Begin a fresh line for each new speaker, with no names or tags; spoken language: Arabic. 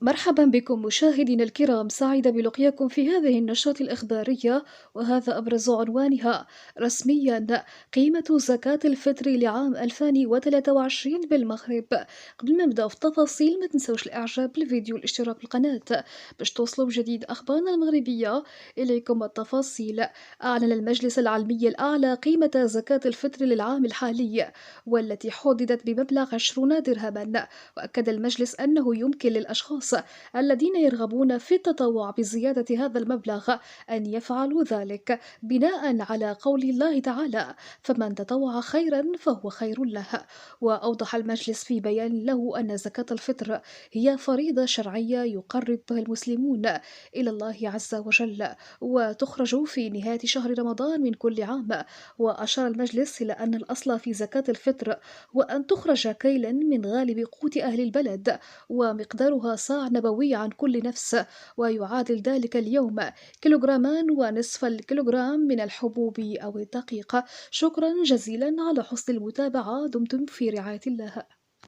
مرحبا بكم مشاهدينا الكرام، سعيدة بلقياكم في هذه النشرة الإخبارية، وهذا أبرز عنوانها. رسميا قيمة زكاة الفطر لعام 2023 بالمغرب. قبل ما نبدأ في التفاصيل ما تنسوش الإعجاب بالفيديو والاشتراك بالقناة باش توصلوا بجديد أخبارنا المغربية. إليكم التفاصيل. أعلن المجلس العلمي الأعلى قيمة زكاة الفطر للعام الحالي، والتي حددت بمبلغ 20 درهما. وأكد المجلس أنه يمكن للأشخاص الذين يرغبون في التطوع بزيادة هذا المبلغ أن يفعلوا ذلك بناء على قول الله تعالى: فمن تطوع خيرا فهو خير له. وأوضح المجلس في بيان له أن زكاة الفطر هي فريضة شرعية يقرب بها المسلمون إلى الله عز وجل، وتخرج في نهاية شهر رمضان من كل عام. وأشار المجلس إلى أن الأصل في زكاة الفطر وأن تخرج كيلا من غالب قوت أهل البلد، ومقدارها صاع نبوي عن كل نفس، ويعادل ذلك اليوم كيلوغرامان ونصف الكيلوغرام من الحبوب أو الدقيق. شكرا جزيلا على حسن المتابعة، دمتم في رعاية الله.